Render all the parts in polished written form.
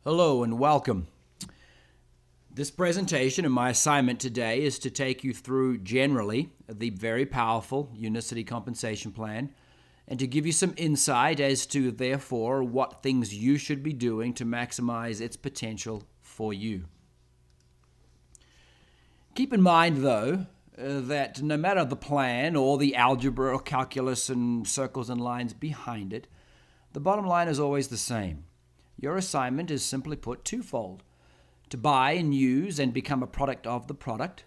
Hello and welcome. This presentation and my assignment today is to take you through generally the very powerful Unicity compensation plan and to give you some insight as to therefore what things you should be doing to maximize its potential for you. Keep in mind though that no matter the plan or the algebra or calculus and circles and lines behind it, the bottom line is always the same. Your assignment is simply put twofold: to buy and use and become a product of the product,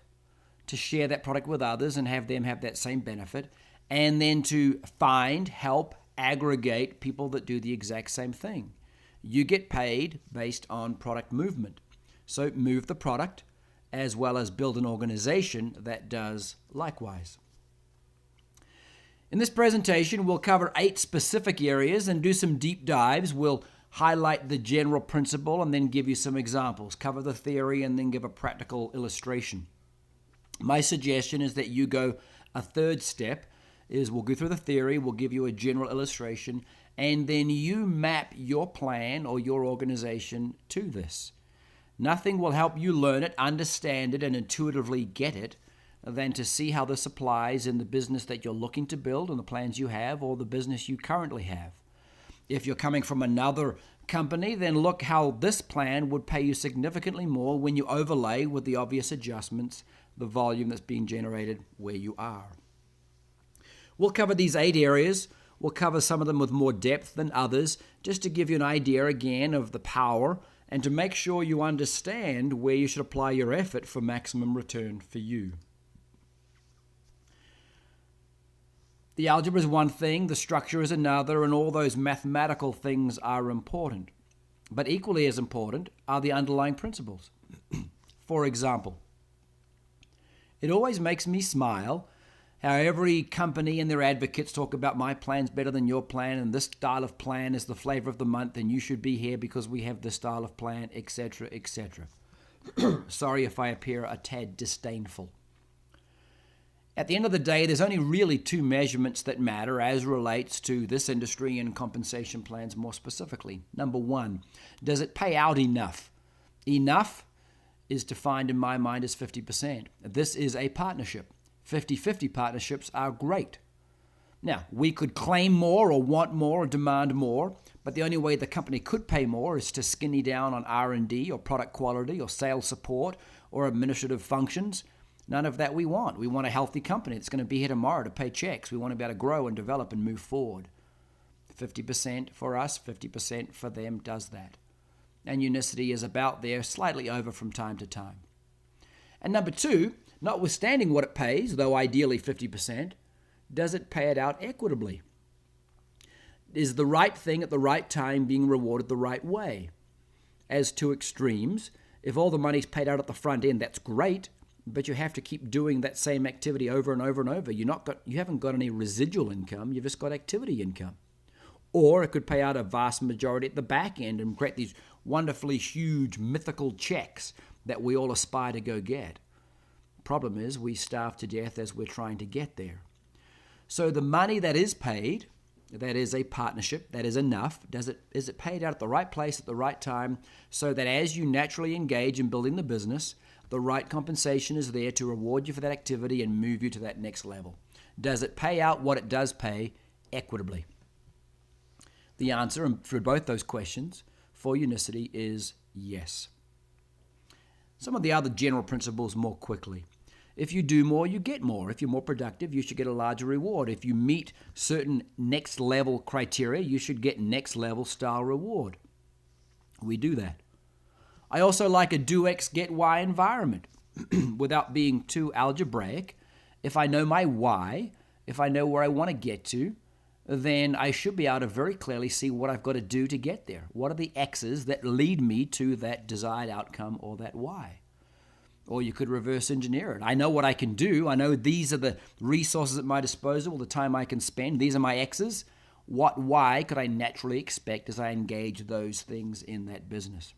to share that product with others and have them have that same benefit, and then to find, help, aggregate people that do the exact same thing. You get paid based on product movement. So move the product as well as build an organization that does likewise. In this presentation, we'll cover 8 specific areas and do some deep dives. We'll highlight the general principle and then give you some examples, cover the theory and then give a practical illustration. My suggestion is that you go a third step, is we'll go through the theory, we'll give you a general illustration, and then you map your plan or your organization to this. Nothing will help you learn it, understand it, and intuitively get it than to see how this applies in the business that you're looking to build and the plans you have or the business you currently have. If you're coming from another company, then look how this plan would pay you significantly more when you overlay with the obvious adjustments, the volume that's being generated where you are. We'll cover these 8 areas. We'll cover some of them with more depth than others, just to give you an idea again of the power and to make sure you understand where you should apply your effort for maximum return for you. The algebra is one thing, the structure is another, and all those mathematical things are important. But equally as important are the underlying principles. For example, it always makes me smile how every company and their advocates talk about my plan's better than your plan, and this style of plan is the flavor of the month, and you should be here because we have this style of plan, etc., etc. Sorry if I appear a tad disdainful. At the end of the day, there's only really 2 measurements that matter as relates to this industry and compensation plans more specifically. Number 1, does it pay out enough? Enough is defined in my mind as 50%. This is a partnership. 50-50 partnerships are great. Now, we could claim more or want more or demand more, but the only way the company could pay more is to skinny down on R&D or product quality or sales support or administrative functions. None of that we want. We want a healthy company that's going to be here tomorrow to pay checks. We want to be able to grow and develop and move forward. 50% for us, 50% for them does that. And Unicity is about there, slightly over from time to time. And number 2, notwithstanding what it pays, though ideally 50%, does it pay it out equitably? Is the right thing at the right time being rewarded the right way? As to extremes, if all the money's paid out at the front end, that's great, but you have to keep doing that same activity over and over and over. You haven't got any residual income, you've just got activity income. Or it could pay out a vast majority at the back end and create these wonderfully huge mythical checks that we all aspire to go get. Problem is, we starve to death as we're trying to get there. So the money that is paid, that is a partnership, that is enough. Is it paid out at the right place at the right time so that as you naturally engage in building the business, the right compensation is there to reward you for that activity and move you to that next level? Does it pay out what it does pay equitably? The answer for both those questions for Unicity is yes. Some of the other general principles more quickly. If you do more, you get more. If you're more productive, you should get a larger reward. If you meet certain next level criteria, you should get next level style reward. We do that. I also like a do X, get Y environment. Without being too algebraic, if I know my why, if I know where I want to get to, then I should be able to very clearly see what I've got to do to get there. What are the X's that lead me to that desired outcome or that Y? Or you could reverse engineer it. I know what I can do. I know these are the resources at my disposal, the time I can spend. These are my X's. What Y could I naturally expect as I engage those things in that business?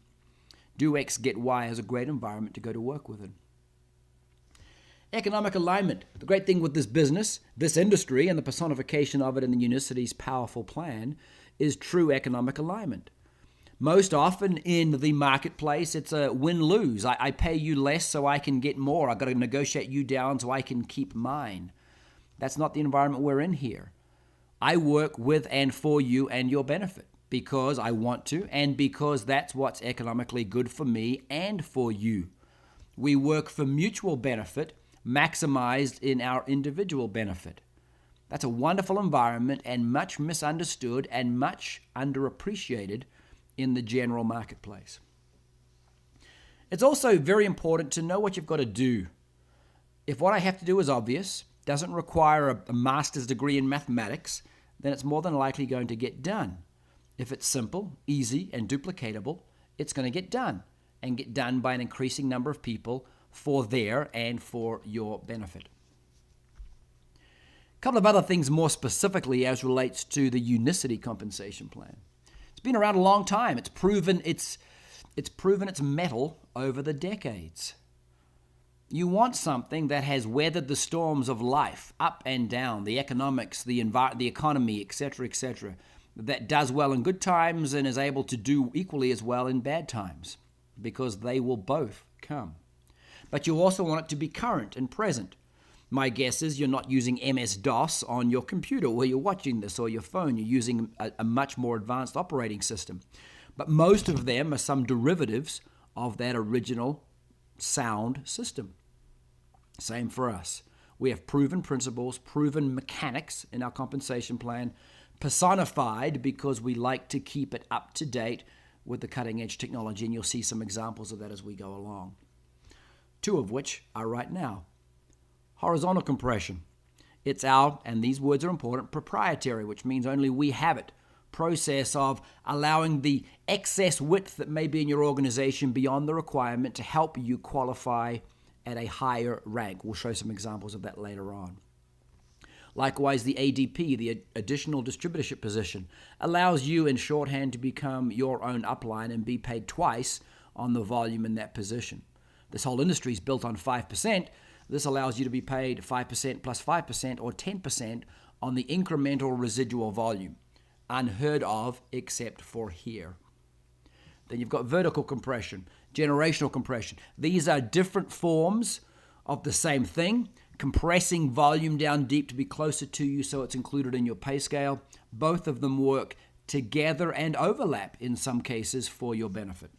Do X, get Y is a great environment to go to work within. Economic alignment. The great thing with this business, this industry, and the personification of it in the Unicity's powerful plan is true economic alignment. Most often in the marketplace, it's a win-lose. I pay you less so I can get more. I've got to negotiate you down so I can keep mine. That's not the environment we're in here. I work with and for you and your benefit because I want to and because that's what's economically good for me and for you. We work for mutual benefit, maximized in our individual benefit. That's a wonderful environment and much misunderstood and much underappreciated in the general marketplace. It's also very important to know what you've got to do. If what I have to do is obvious, doesn't require a master's degree in mathematics, then it's more than likely going to get done. If it's simple, easy, and duplicatable, it's going to get done, and get done by an increasing number of people for their and for your benefit. A couple of other things more specifically as relates to the Unicity compensation plan. It's been around a long time. It's proven its mettle over the decades. You want something that has weathered the storms of life, up and down, the economics, the economy, etc., that does well in good times and is able to do equally as well in bad times, because they will both come. But you also want it to be current and present. My guess is you're not using MS-DOS on your computer where you're watching this or your phone. You're using a much more advanced operating system. But most of them are some derivatives of that original sound system. Same for us. We have proven principles, proven mechanics in our compensation plan, personified because we like to keep it up to date with the cutting edge technology, and you'll see some examples of that as we go along. Two of which are right now. Horizontal compression. It's our, and these words are important, proprietary, which means only we have it, process of allowing the excess width that may be in your organization beyond the requirement to help you qualify at a higher rank. We'll show some examples of that later on. Likewise, the ADP, the additional distributorship position, allows you in shorthand to become your own upline and be paid twice on the volume in that position. This whole industry is built on 5%. This allows you to be paid 5% plus 5% or 10% on the incremental residual volume. Unheard of except for here. Then you've got vertical compression, generational compression. These are different forms of the same thing, compressing volume down deep to be closer to you so it's included in your pay scale. Both of them work together and overlap in some cases for your benefit.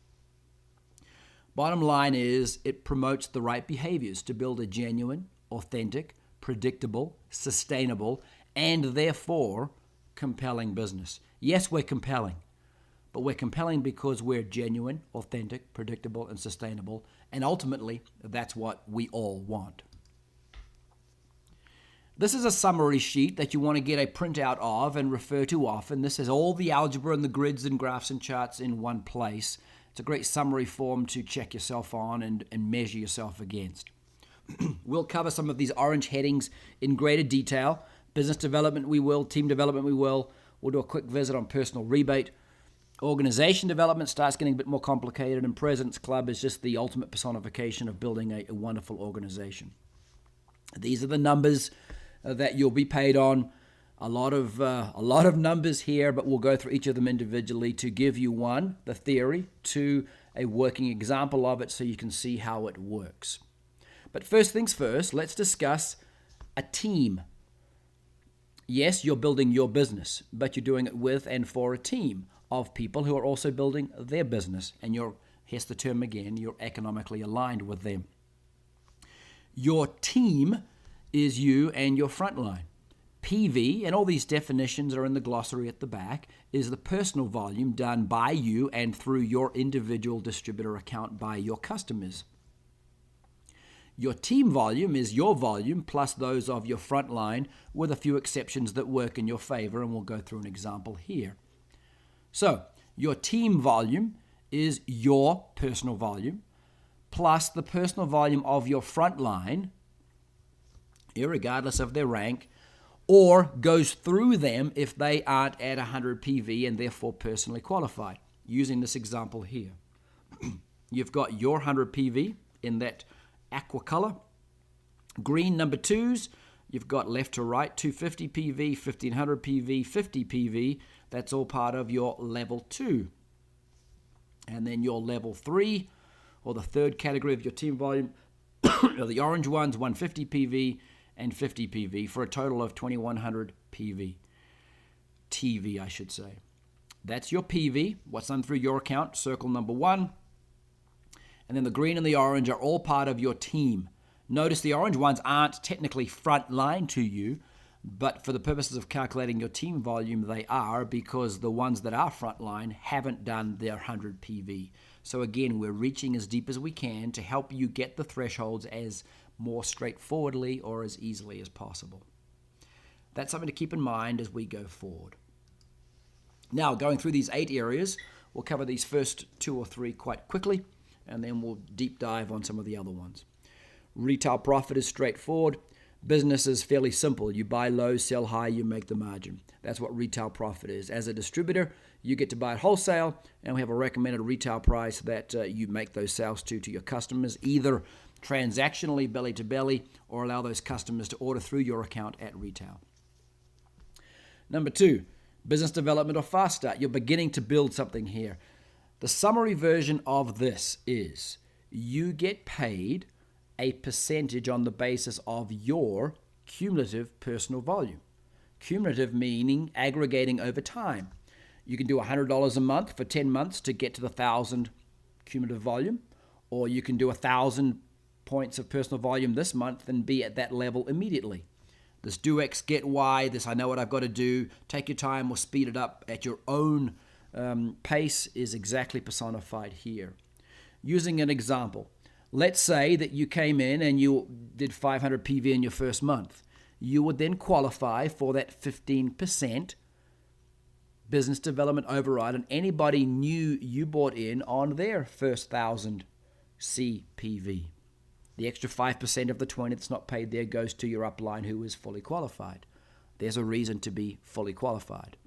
Bottom line is it promotes the right behaviors to build a genuine, authentic, predictable, sustainable, and therefore compelling business. Yes, we're compelling, but we're compelling because we're genuine, authentic, predictable, and sustainable, and ultimately that's what we all want. This is a summary sheet that you want to get a printout of and refer to often. This has all the algebra and the grids and graphs and charts in one place. It's a great summary form to check yourself on and measure yourself against. We'll cover some of these orange headings in greater detail. Business development we will, team development we will. We'll do a quick visit on personal rebate. Organization development starts getting a bit more complicated, and President's Club is just the ultimate personification of building a wonderful organization. These are the numbers that you'll be paid on. A lot of numbers here, but we'll go through each of them individually to give you one, the theory, two, a working example of it so you can see how it works. But first things first, let's discuss a team. Yes, you're building your business, but you're doing it with and for a team of people who are also building their business, and here's the term again, you're economically aligned with them. Your team is you and your frontline. PV, and all these definitions are in the glossary at the back, is the personal volume done by you and through your individual distributor account by your customers. Your team volume is your volume plus those of your frontline, with a few exceptions that work in your favor, and we'll go through an example here. So, your team volume is your personal volume plus the personal volume of your frontline, irregardless of their rank, or goes through them if they aren't at 100 PV and therefore personally qualified. Using this example here. You've got your 100 PV in that aqua color. Green number twos, you've got left to right 250 PV, 1500 PV, 50 PV. That's all part of your level 2. And then your level 3, or the third category of your team volume, are the orange ones, 150 PV and 50 PV, for a total of 2100 PV. TV, I should say. That's your PV, what's done through your account, circle number 1. And then the green and the orange are all part of your team. Notice the orange ones aren't technically frontline to you, but for the purposes of calculating your team volume, they are, because the ones that are frontline haven't done their 100 PV. So again, we're reaching as deep as we can to help you get the thresholds as more straightforwardly or as easily as possible. That's something to keep in mind as we go forward. Now, going through these 8 areas, we'll cover these first 2 or 3 quite quickly, and then we'll deep dive on some of the other ones. Retail profit is straightforward. Business is fairly simple. You buy low, sell high, you make the margin. That's what retail profit is. As a distributor, you get to buy at wholesale, and we have a recommended retail price that you make those sales to your customers, either transactionally, belly to belly, or allow those customers to order through your account at retail. Number 2, business development or fast start. You're beginning to build something here. The summary version of this is you get paid a percentage on the basis of your cumulative personal volume. Cumulative meaning aggregating over time. You can do $100 a month for 10 months to get to the 1,000 cumulative volume, or you can do 1,000 points of personal volume this month and be at that level immediately. This do X, get Y, this I know what I've got to do, take your time or speed it up at your own pace is exactly personified here. Using an example, let's say that you came in and you did 500 PV in your first month. You would then qualify for that 15% business development override on anybody new you brought in on their first 1,000 CPV. The extra 5% of the 20 that's not paid there goes to your upline who is fully qualified. There's a reason to be fully qualified.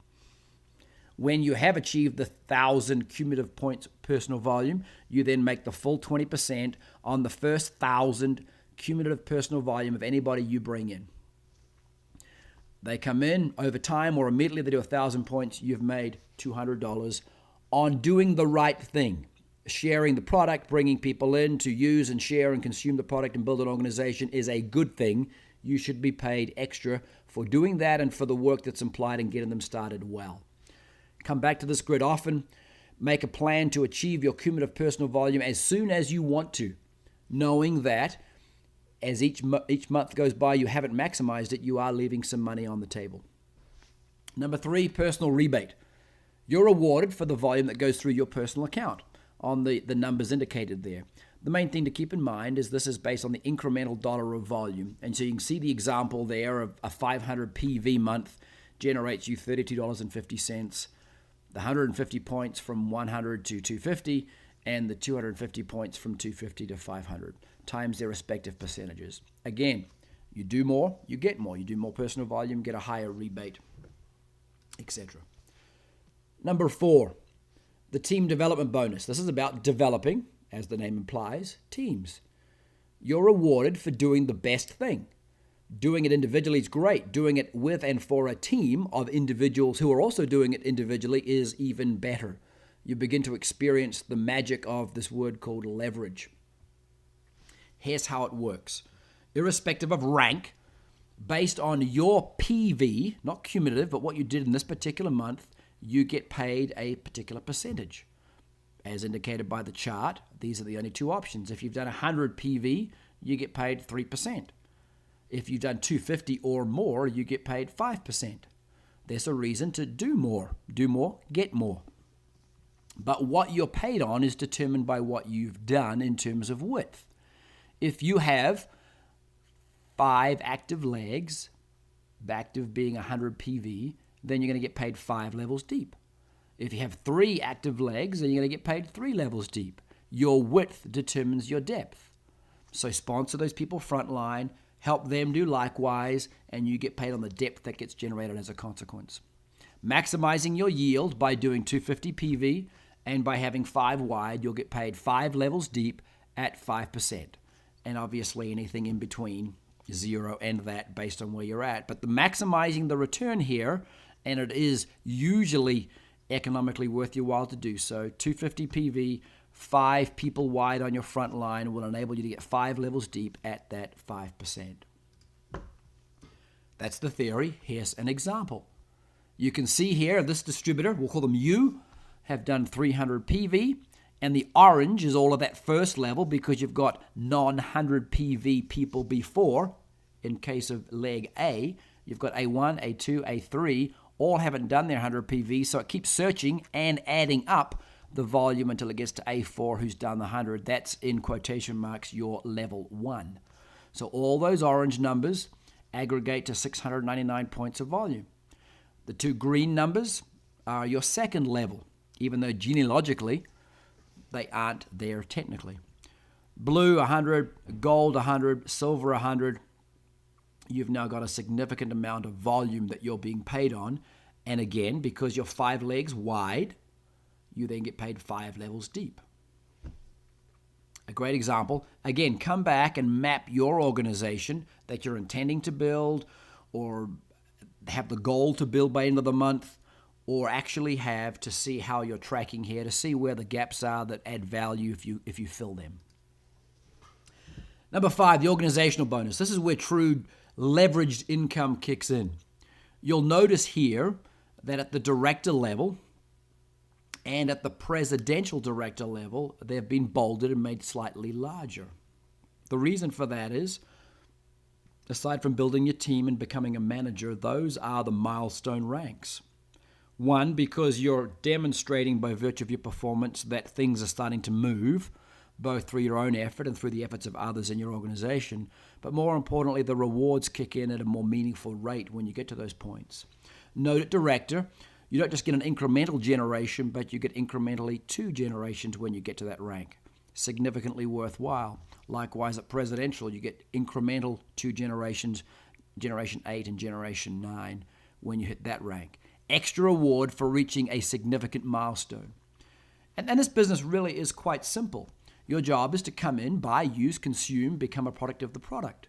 When you have achieved the 1,000 cumulative points personal volume, you then make the full 20% on the first 1,000 cumulative personal volume of anybody you bring in. They come in over time or immediately they do 1,000 points, you've made $200 on doing the right thing. Sharing the product, bringing people in to use and share and consume the product and build an organization is a good thing. You should be paid extra for doing that and for the work that's implied in getting them started well. Come back to this grid often. Make a plan to achieve your cumulative personal volume as soon as you want to, knowing that as each month goes by, you haven't maximized it, you are leaving some money on the table. Number 3, personal rebate. You're rewarded for the volume that goes through your personal account on the numbers indicated there. The main thing to keep in mind is this is based on the incremental dollar of volume. And so you can see the example there of a 500 PV month generates you $32.50. The 150 points from 100 to 250, and the 250 points from 250 to 500, times their respective percentages. Again, you do more, you get more. You do more personal volume, get a higher rebate, etc. Number 4, the team development bonus. This is about developing, as the name implies, teams. You're rewarded for doing the best thing. Doing it individually is great. Doing it with and for a team of individuals who are also doing it individually is even better. You begin to experience the magic of this word called leverage. Here's how it works. Irrespective of rank, based on your PV, not cumulative, but what you did in this particular month, you get paid a particular percentage. As indicated by the chart, these are the only 2 options. If you've done 100 PV, you get paid 3%. If you've done 250 or more, you get paid 5%. There's a reason to do more, get more. But what you're paid on is determined by what you've done in terms of width. If you have 5 active legs, active being 100 PV, then you're going to get paid 5 levels deep. If you have 3 active legs, then you're going to get paid 3 levels deep. Your width determines your depth. So sponsor those people frontline, help them do likewise, and you get paid on the depth that gets generated as a consequence. Maximizing your yield by doing 250 PV and by having 5 wide, you'll get paid 5 levels deep at 5%. And obviously anything in between 0 and that based on where you're at. But the maximizing the return here, and it is usually economically worth your while to do so. 250 PV, 5 people wide on your front line will enable you to get 5 levels deep at that 5%. That's the theory. Here's an example. You can see here this distributor, we'll call them U, have done 300 PV, and the orange is all of that first level because you've got non-100 PV people before. In case of leg A, you've got A1, A2, A3, all haven't done their 100 PV, so it keeps searching and adding up the volume until it gets to A4, who's done the 100. That's, in quotation marks, your level 1. So all those orange numbers aggregate to 699 points of volume. The 2 green numbers are your second level, even though genealogically they aren't there technically. Blue 100, gold 100, silver 100. You've now got a significant amount of volume that you're being paid on. And again, because you're 5 legs wide, you then get paid 5 levels deep. A great example. Again, come back and map your organization that you're intending to build or have the goal to build by end of the month, or actually have to see how you're tracking here to see where the gaps are that add value if you fill them. Number 5, the organizational bonus. This is where true leveraged income kicks in. You'll notice here that at the director level and at the presidential director level, they've been bolded and made slightly larger. The reason for that is, aside from building your team and becoming a manager, those are the milestone ranks. 1, because you're demonstrating by virtue of your performance that things are starting to move, both through your own effort and through the efforts of others in your organization. But more importantly, the rewards kick in at a more meaningful rate when you get to those points. Note at director, you don't just get an incremental generation, but you get incrementally 2 generations when you get to that rank. Significantly worthwhile. Likewise, at presidential, you get incremental 2 generations, generation 8 and generation 9, when you hit that rank. Extra reward for reaching a significant milestone. And this business really is quite simple. Your job is to come in, buy, use, consume, become a product of the product.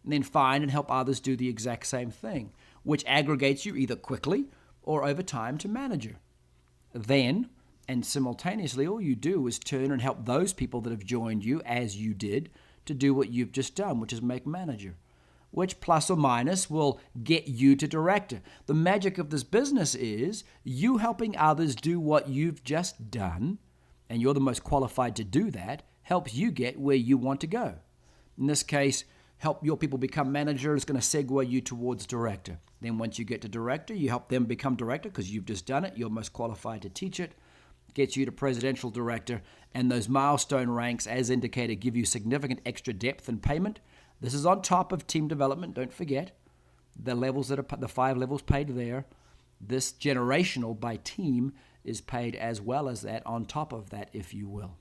And then find and help others do the exact same thing, which aggregates you either quickly or over time to manager. Then, and simultaneously, all you do is turn and help those people that have joined you, as you did, to do what you've just done, which is make manager, which plus or minus will get you to director. The magic of this business is you helping others do what you've just done, and you're the most qualified to do that, helps you get where you want to go. In this case, help your people become manager is going to segue you towards director. Then once you get to director, you help them become director because you've just done it. You're most qualified to teach it. Gets you to presidential director. And those milestone ranks, as indicated, give you significant extra depth and payment. This is on top of team development. Don't forget the levels that are the 5 levels paid there. This generational by team is paid as well as that, on top of that, if you will.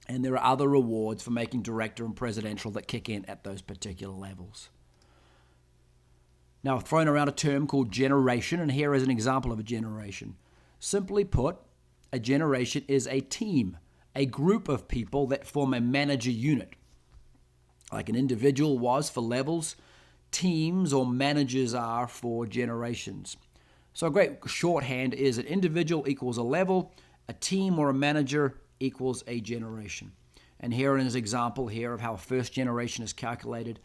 And there are other rewards for making director and presidential that kick in at those particular levels. Now, I've thrown around a term called generation, and here is an example of a generation. Simply put, a generation is a team, a group of people that form a manager unit. Like an individual was for levels, teams or managers are for generations. So a great shorthand is an individual equals a level, a team or a manager equals a generation. And here is an example here of how a first generation is calculated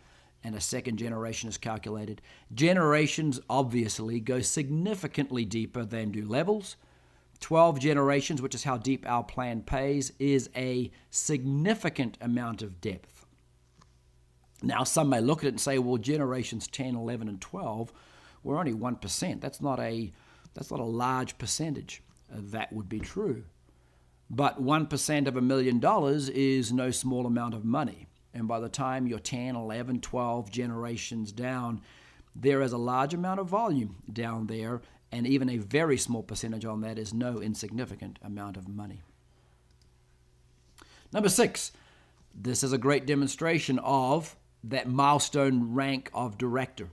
and a second generation is calculated. Generations obviously go significantly deeper than do levels. 12 generations, which is how deep our plan pays, is a significant amount of depth. Now, some may look at it and say, well, generations 10, 11, and 12 were only 1%. That's not a large percentage. That would be true. But 1% of $1 million is no small amount of money. And by the time you're 10, 11, 12 generations down, there is a large amount of volume down there, and even a very small percentage on that is no insignificant amount of money. Number 6, this is a great demonstration of that milestone rank of director,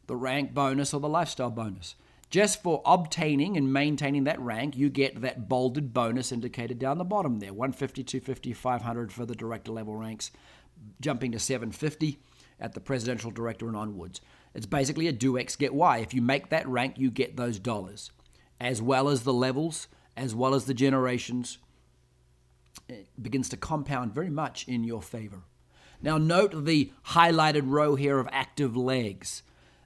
the rank bonus or the lifestyle bonus. Just for obtaining and maintaining that rank, you get that bolded bonus indicated down the bottom there, 150, 250, 500 for the director level ranks, jumping to 750 at the presidential director and onwards. It's basically a do X, get Y. If you make that rank, you get those dollars. as well as the levels, as well as the generations. It begins to compound very much in your favor. Now note the highlighted row here of active legs.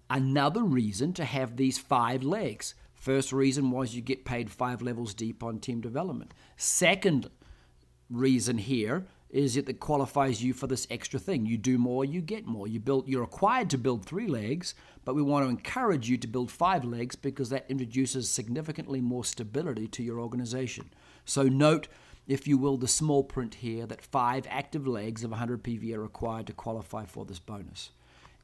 Another reason to have these 5 legs. First reason was you get paid 5 levels deep on team development. Second reason here is it qualifies you for this extra thing. You do more, you get more. You're required to build 3 legs, but we want to encourage you to build 5 legs because that introduces significantly more stability to your organization. So note, if you will, the small print here that 5 active legs of 100 PV are required to qualify for this bonus.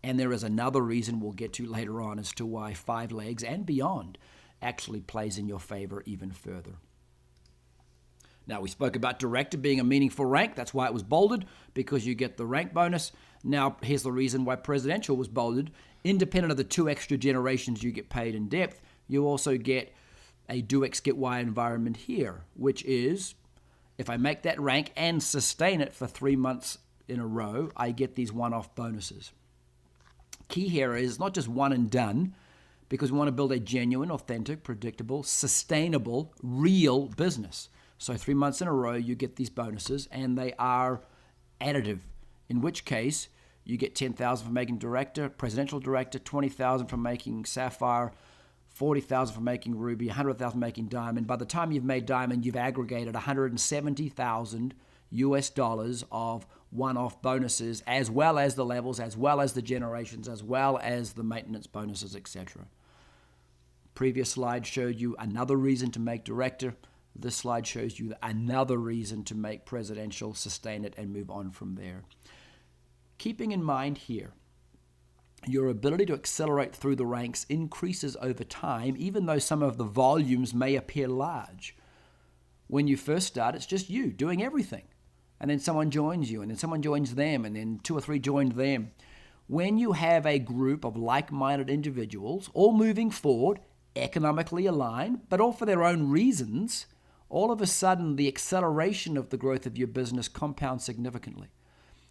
And there is another reason we'll get to later on as to why 5 legs and beyond actually plays in your favor even further. Now, we spoke about director being a meaningful rank. That's why it was bolded, because you get the rank bonus. Now, here's the reason why presidential was bolded. Independent of the 2 extra generations you get paid in depth, you also get a do X, get Y environment here, which is, if I make that rank and sustain it for 3 months in a row, I get these one-off bonuses. Key here is not just one and done, because we want to build a genuine, authentic, predictable, sustainable, real business. So 3 months in a row, you get these bonuses, and they are additive, in which case you get $10,000 for making director, presidential director, $20,000 for making sapphire, $40,000 for making ruby, $100,000 for making diamond. By the time you've made diamond, you've aggregated $170,000 US dollars of one-off bonuses, as well as the levels, as well as the generations, as well as the maintenance bonuses, etc. Previous slide showed you another reason to make director. This slide shows you another reason to make presidential, sustain it, and move on from there. Keeping in mind here, your ability to accelerate through the ranks increases over time, even though some of the volumes may appear large. When you first start, it's just you doing everything. And then someone joins you, and then someone joins them, and then 2 or 3 joined them. When you have a group of like-minded individuals, all moving forward, economically aligned, but all for their own reasons, all of a sudden the acceleration of the growth of your business compounds significantly.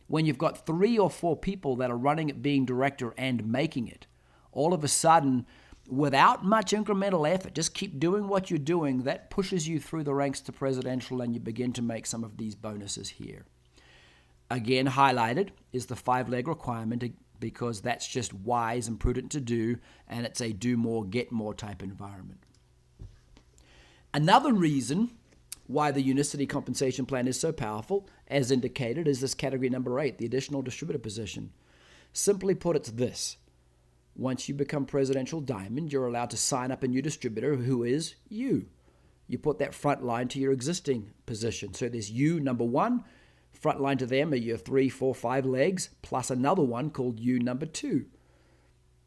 When you've got 3 or 4 people that are running it, being director and making it, all of a sudden, without much incremental effort, just keep doing what you're doing, that pushes you through the ranks to presidential, and you begin to make some of these bonuses here. Again, highlighted is the 5-leg requirement, because that's just wise and prudent to do, and it's a do more, get more type environment. Another reason why the Unicity compensation plan is so powerful, as indicated, is this category number 8, the additional distributor position. Simply put, it's this. Once you become presidential diamond, you're allowed to sign up a new distributor who is you. You put that front line to your existing position. So there's you, number 1. Front line to them are your 3, 4, 5 legs, plus another one called you, number 2.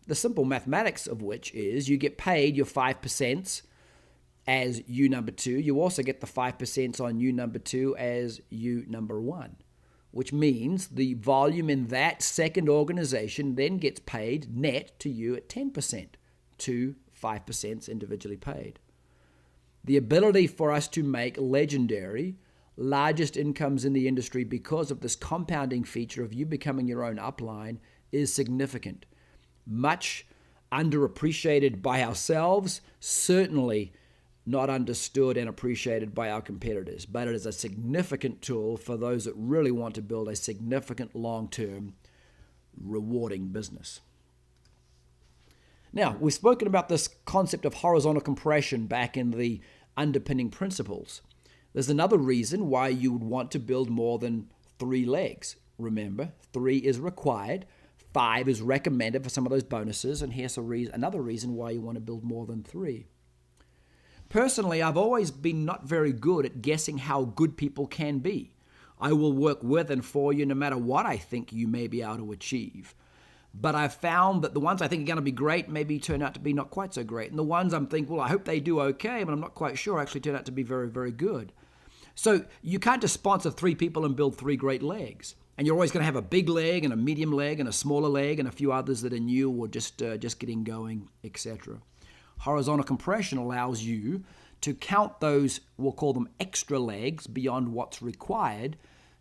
The simple mathematics of which is you get paid your 5% as you, number 2. You also get the 5% on you, number 2 as you, number 1. Which means the volume in that second organization then gets paid net to you at 10%, to 5% individually paid. The ability for us to make legendary, largest incomes in the industry because of this compounding feature of you becoming your own upline is significant. Much underappreciated by ourselves, certainly not understood and appreciated by our competitors, but it is a significant tool for those that really want to build a significant long-term rewarding business. Now, we've spoken about this concept of horizontal compression back in the underpinning principles. There's another reason why you would want to build more than 3 legs. Remember, 3 is required, 5 is recommended for some of those bonuses, and here's another reason why you want to build more than 3. Personally, I've always been not very good at guessing how good people can be. I will work with and for you no matter what I think you may be able to achieve. But I've found that the ones I think are going to be great maybe turn out to be not quite so great. And the ones I'm thinking, well, I hope they do okay, but I'm not quite sure, actually turn out to be very, very good. So you can't just sponsor 3 people and build 3 great legs. And you're always going to have a big leg and a medium leg and a smaller leg and a few others that are new or just getting going, etc. Horizontal compression allows you to count those, we'll call them extra legs, beyond what's required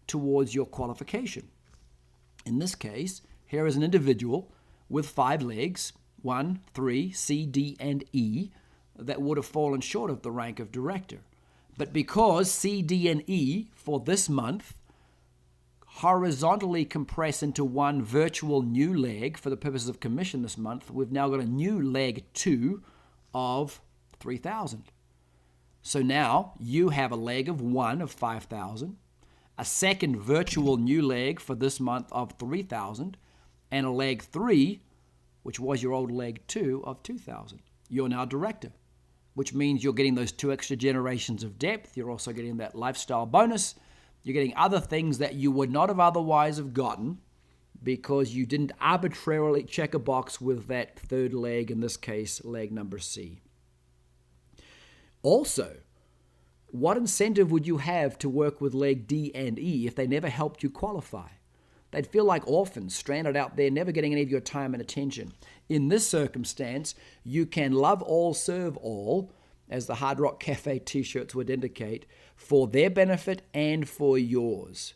towards your qualification. In this case, here is an individual with 5 legs, 1, 3, C, D, and E, that would have fallen short of the rank of director. But because C, D, and E for this month horizontally compress into one virtual new leg for the purposes of commission this month, we've now got a new leg 2 of 3,000. So now you have a leg of 1 of 5,000, a second virtual new leg for this month of 3,000, and a leg 3, which was your old leg 2 of 2,000. You're now director, which means you're getting those 2 extra generations of depth. You're also getting that lifestyle bonus. You're getting other things that you would not have otherwise have gotten because you didn't arbitrarily check a box with that third leg, in this case, leg number C. Also, what incentive would you have to work with leg D and E if they never helped you qualify? They'd feel like orphans stranded out there, never getting any of your time and attention. In this circumstance, you can love all, serve all, as the Hard Rock Cafe t-shirts would indicate, for their benefit and for yours.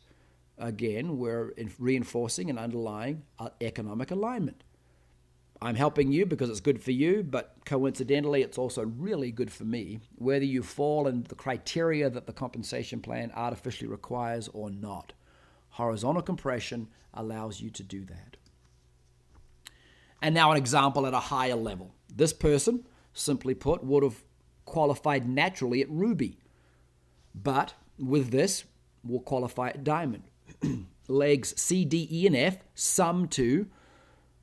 Again, we're reinforcing and underlying economic alignment. I'm helping you because it's good for you, but coincidentally, it's also really good for me, whether you fall in the criteria that the compensation plan artificially requires or not. Horizontal compression allows you to do that. And now an example at a higher level. This person, simply put, would have qualified naturally at Ruby, but with this, will qualify at Diamond. Legs C, D, E, and F sum to,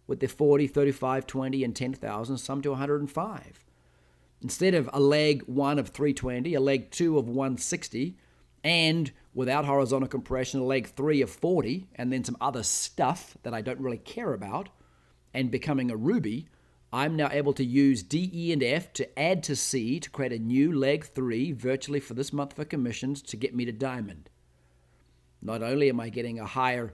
with their 40, 35, 20, and 10,000, sum to 105. Instead of a leg 1 of 320, a leg 2 of 160, and without horizontal compression, a leg 3 of 40, and then some other stuff that I don't really care about, and becoming a Ruby, I'm now able to use D, E, and F to add to C to create a new leg 3 virtually for this month for commissions to get me to Diamond. Not only am I getting a higher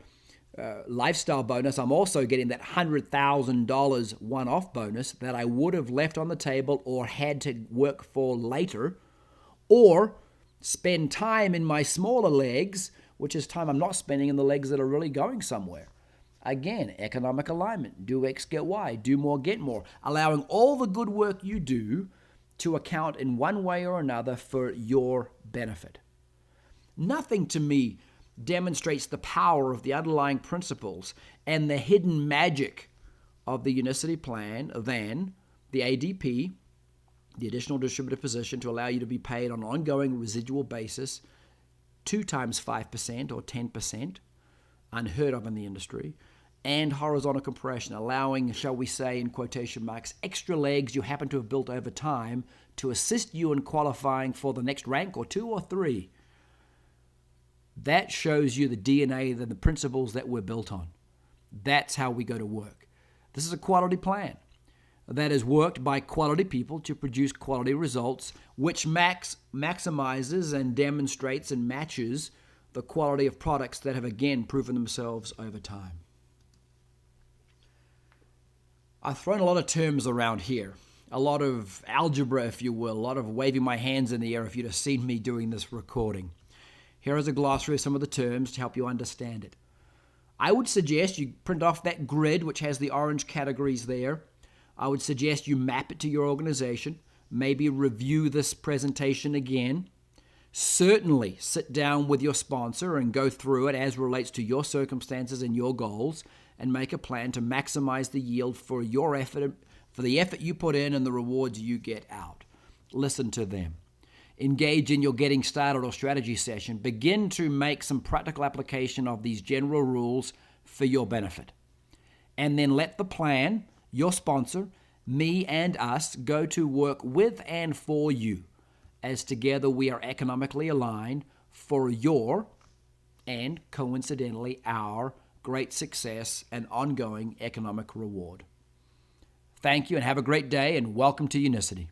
lifestyle bonus, I'm also getting that $100,000 one-off bonus that I would have left on the table or had to work for later, or spend time in my smaller legs, which is time I'm not spending in the legs that are really going somewhere. Again, economic alignment, do X, get Y, do more, get more, allowing all the good work you do to account in one way or another for your benefit. Nothing to me demonstrates the power of the underlying principles and the hidden magic of the Unicity plan than the ADP, the additional distributive position, to allow you to be paid on an ongoing residual basis 2 times 5% or 10%, unheard of in the industry, and horizontal compression, allowing, shall we say, in quotation marks, extra legs you happen to have built over time to assist you in qualifying for the next rank or 2 or 3. That shows you the DNA and the principles that we're built on. That's how we go to work. This is a quality plan that is worked by quality people to produce quality results, which maximizes and demonstrates and matches the quality of products that have again proven themselves over time. I've thrown a lot of terms around here, a lot of algebra, if you will, a lot of waving my hands in the air if you'd have seen me doing this recording. Here is a glossary of some of the terms to help you understand it. I would suggest you print off that grid, which has the orange categories there. I would suggest you map it to your organization, maybe review this presentation again. Certainly sit down with your sponsor and go through it as relates to your circumstances and your goals, and make a plan to maximize the yield for your effort, for the effort you put in and the rewards you get out. Listen to them. Engage in your getting started or strategy session. Begin to make some practical application of these general rules for your benefit. And then let the plan, your sponsor, me and us, go to work with and for you, as together we are economically aligned for your, and coincidentally our, great success and ongoing economic reward. Thank you and have a great day, and welcome to Unicity.